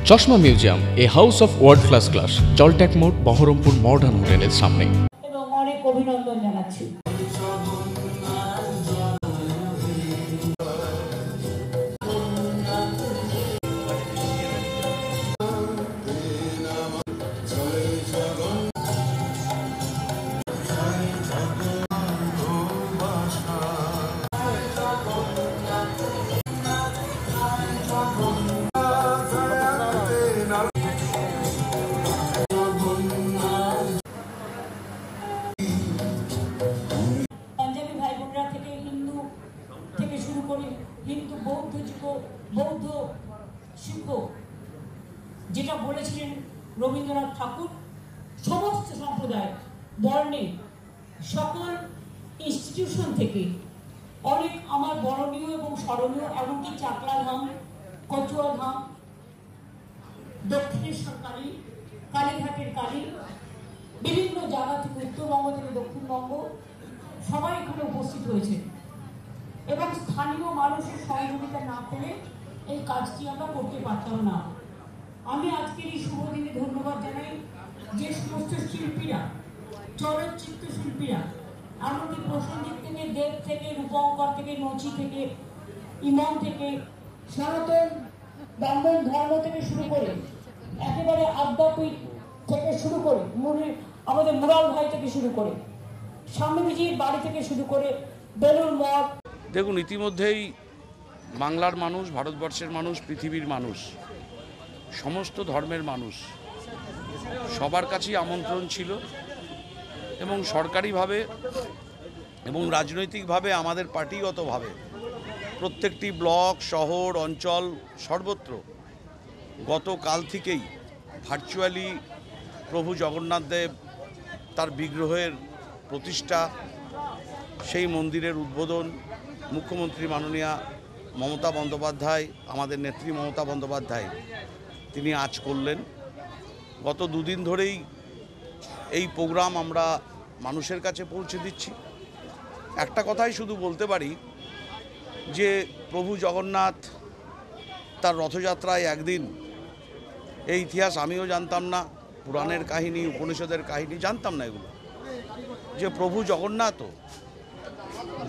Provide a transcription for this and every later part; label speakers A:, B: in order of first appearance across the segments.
A: চশমা museum, a house of world class, জলট্যাক মোড়, বহরমপুর মডার্ন হোটেলের সামনে।
B: এবং অনেক অভিনন্দন জানাচ্ছি। হিন্দু বৌদ্ধ শিখ যেটা বলেছিলেন রবীন্দ্রনাথ ঠাকুর, সমস্ত সম্প্রদায় বর্ণে সকল ইনস্টিটিউশন থেকে অনেক আমার বরণীয় এবং স্মরণীয়, এমনকি চাকলা ধাম, কচুয়া ধাম, দক্ষিণেশ্বর কালী, কালীঘাটের কালী, বিভিন্ন জায়গা থেকে উত্তরবঙ্গ থেকে দক্ষিণবঙ্গ সবাই এখানে উপস্থিত হয়েছে এবং স্থানীয় মানুষের সহযোগিতা না পেলে এই কাজটি আমরা করতে পারতাম না। আমি আজকের এই শুভ দিনে ধন্যবাদ জানাই যে সমস্ত শিল্পীরা, চলচ্চিত্র শিল্পীরা, এমনকি প্রসঙ্গিক থেকে, দেব থেকে, রূপঙ্কর থেকে, নচি থেকে, ইমন থেকে, সনাতন ব্রাহ্মণ ধর্ম থেকে শুরু করে একেবারে আদ্যাপীঠ থেকে শুরু করে আমাদের মুরাল ভাই থেকে শুরু করে স্বামীজির বাড়ি থেকে শুরু করে বেলুর মঠ।
C: দেখুন, ইতিমধ্যেই বাংলার মানুষ, ভারতবর্ষের মানুষ, পৃথিবীর মানুষ, সমস্ত ধর্মের মানুষ সবার কাছেই আমন্ত্রণ ছিল এবং সরকারিভাবে এবং রাজনৈতিকভাবে আমাদের পার্টিগতভাবে প্রত্যেকটি ব্লক, শহর, অঞ্চল সর্বত্র গতকাল থেকেই ভার্চুয়ালি প্রভু জগন্নাথ দেব তার বিগ্রহের প্রতিষ্ঠা, সেই মন্দিরের উদ্বোধন মুখ্যমন্ত্রী মাননীয়া মমতা বন্দ্যোপাধ্যায়, আমাদের নেত্রী মমতা বন্দ্যোপাধ্যায় তিনি আজ করলেন। গত দুদিন ধরেই এই প্রোগ্রাম আমরা মানুষের কাছে পৌঁছে দিচ্ছি। একটা কথাই শুধু বলতে পারি যে প্রভু জগন্নাথ তার রথযাত্রায় একদিন, এই ইতিহাস আমিও জানতাম না, পুরাণের কাহিনী, উপনিষদের কাহিনী জানতাম না এগুলো, যে প্রভু জগন্নাথও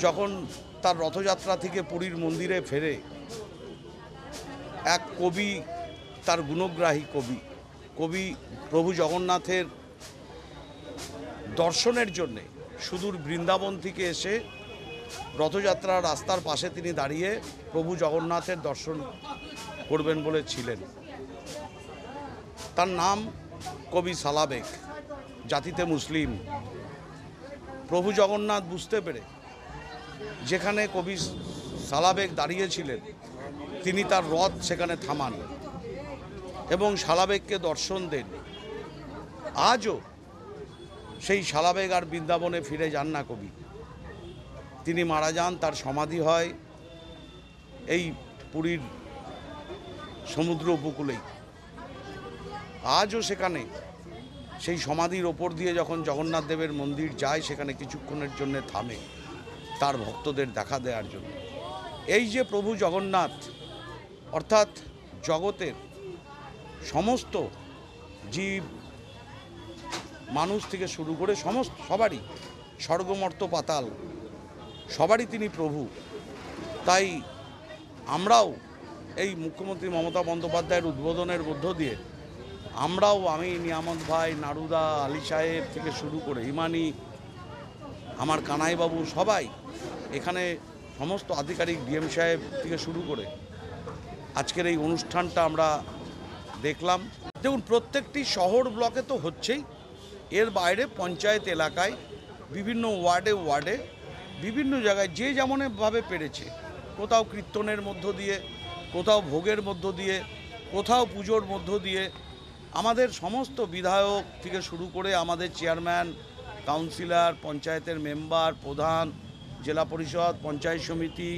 C: যখন তার রথযাত্রা থেকে পুরীর মন্দিরে ফেরে, এক কবি, তার গুণগ্রাহী কবি প্রভু জগন্নাথের দর্শনের জন্যে সুদূর বৃন্দাবন থেকে এসে রথযাত্রার রাস্তার পাশে তিনি দাঁড়িয়ে প্রভু জগন্নাথের দর্শন করবেন বলে ছিলেন। তার নাম কবি সালাবেগ, জাতিতে মুসলিম। প্রভু জগন্নাথ বুঝতে পেরে যেখানে কবি সালাবেগ দাঁড়িয়েছিলেন তিনি তার রথ সেখানে থামান এবং সালাবেগকে দর্শন দেন। আজও সেই সালাবেগ আর বৃন্দাবনে ফিরে যান না কবি, তিনি মারা যান, তার সমাধি হয় এই পুরীর সমুদ্র উপকূলেই। আজও সেখানে সেই সমাধির ওপর দিয়ে যখন জগন্নাথ দেবের মন্দির যায়, সেখানে কিছুক্ষণের জন্য থামে তার ভক্তদের দেখা দেওয়ার জন্য। এই যে প্রভু জগন্নাথ, অর্থাৎ জগতের সমস্ত জীব, মানুষ থেকে শুরু করে সবারই, স্বর্গমর্ত্য পাতাল সবারই তিনি প্রভু। তাই আমরাও এই মুখ্যমন্ত্রী মমতা বন্দ্যোপাধ্যায়ের উদ্বোধনের মধ্য দিয়ে আমরাও, আমি, নিয়ামত ভাই, নারুদা, আলী সাহেব থেকে শুরু করে ইমানি, আমার কানাইবাবু, সবাই এখানে, সমস্ত আধিকারিক, ডিএম সাহেব থেকে শুরু করে আজকের এই অনুষ্ঠানটা আমরা দেখলাম। দেখুন, প্রত্যেকটি শহর ব্লকে তো হচ্ছেই, এর বাইরে পঞ্চায়েত এলাকায় বিভিন্ন ওয়ার্ডে বিভিন্ন জায়গায় যে যেমনভাবে পেরেছে, কোথাও কীর্তনের মধ্য দিয়ে, কোথাও ভোগের মধ্য দিয়ে, কোথাও পুজোর মধ্য দিয়ে, আমাদের সমস্ত বিধায়ক থেকে শুরু করে আমাদের চেয়ারম্যান, কাউন্সিলর, পঞ্চায়েতের মেম্বার, প্রধান, জেলা পরিষদ, পঞ্চায়েত সমিতি,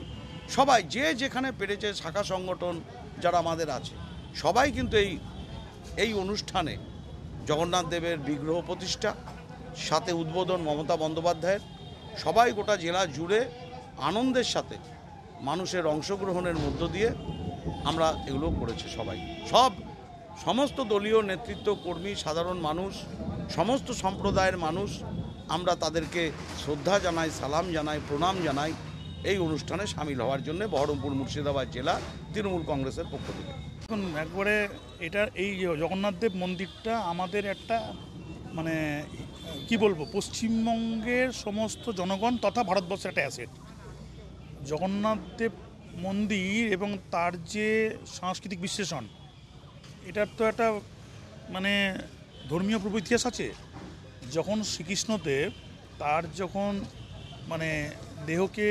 C: সবাই যে যেখানে পেরেছে, শাখা সংগঠন যারা আমাদের আছে, সবাই কিন্তু এই অনুষ্ঠানে জগন্নাথ দেবের বিগ্রহ প্রতিষ্ঠা, সাথে উদ্বোধন মমতা বন্দ্যোপাধ্যায়ের, সবাই গোটা জেলা জুড়ে আনন্দের সাথে মানুষের অংশগ্রহণের মধ্য দিয়ে আমরা এগুলো করেছি। সবাই, সমস্ত দলীয় নেতৃত্ব, কর্মী, সাধারণ মানুষ, সমস্ত সম্প্রদায়ের মানুষ আমরা তাদেরকে শ্রদ্ধা জানাই, সালাম জানাই, প্রণাম জানাই এই অনুষ্ঠানে সামিল হওয়ার জন্য বহরমপুর মুর্শিদাবাদ জেলা তৃণমূল কংগ্রেসের পক্ষ থেকে।
D: এখন একবারে এটা এই জগন্নাথদেব মন্দিরটা আমাদের একটা মানে কি বলবো, পশ্চিমবঙ্গের সমস্ত জনগণ তথা ভারতবর্ষের একটা অ্যাসেট। জগন্নাথদেব মন্দির এবং তার যে সাংস্কৃতিক বিশ্লেষণ, এটার তো একটা মানে ধর্মীয় পূর্ব ইতিহাস আছে। যখন শ্রীকৃষ্ণদেব তার যখন মানে দেহকে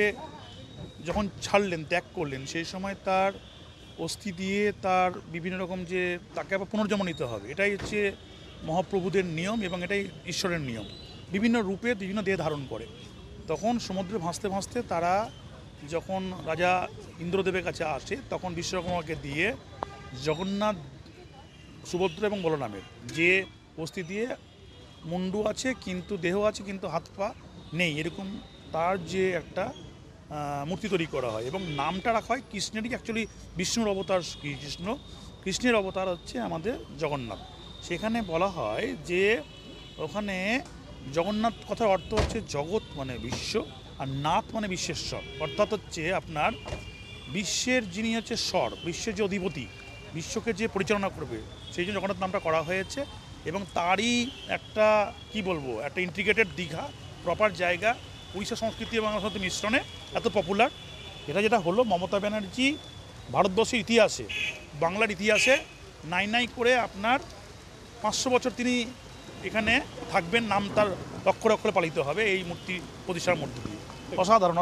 D: যখন ছাড়লেন, ত্যাগ করলেন, সেই সময় তার অস্থি দিয়ে তার বিভিন্ন রকম যে তাকে আবার পুনর্জন্ম নিতে হবে, এটাই হচ্ছে মহাপ্রভুদের নিয়ম এবং এটাই ঈশ্বরের নিয়ম। বিভিন্ন রূপে বিভিন্ন দেহ ধারণ করে। তখন সমুদ্রে ভাসতে ভাসতে তারা যখন রাজা ইন্দ্রদেবের কাছে আসে, তখন বিশ্বকর্মাকে দিয়ে জগন্নাথ, সুভদ্রা এবং বলরামের যে অস্থি দিয়ে মুন্ডু আছে কিন্তু দেহ আছে কিন্তু হাত পা নেই, এরকম তার যে একটা মূর্তি তৈরি করা হয় এবং নামটা রাখা হয় কৃষ্ণেরই। অ্যাকচুয়ালি বিষ্ণুর অবতার কৃষ্ণের অবতার হচ্ছে আমাদের জগন্নাথ। সেখানে বলা হয় যে ওখানে জগন্নাথ কথার অর্থ হচ্ছে জগৎ মানে বিশ্ব, আর নাথ মানে বিশ্বেশ্বর, অর্থাৎ হচ্ছে আপনার বিশ্বের যিনি হচ্ছে স্বর, বিশ্বের যে অধিপতি, বিশ্বকে যে পরিচালনা করবে, সেই জন্য জগন্নাথ নামটা করা হয়েছে। এবং তারই একটা কি বলবো, একটা ইন্টিগ্রেটেড দীঘা, প্রপার জায়গা, উড়িষ্যা সংস্কৃতি এবং বাংলা সাথে মিশ্রণে এত পপুলার। এটা যেটা হলো, মমতা ব্যানার্জি ভারতবর্ষের ইতিহাসে, বাংলার ইতিহাসে নাই করে আপনার 500 বছর তিনি এখানে থাকবেন, নাম তার অক্ষরে অক্ষরে পালিত হবে এই মূর্তি প্রতিষ্ঠার মধ্যে দিয়ে। অসাধারণ।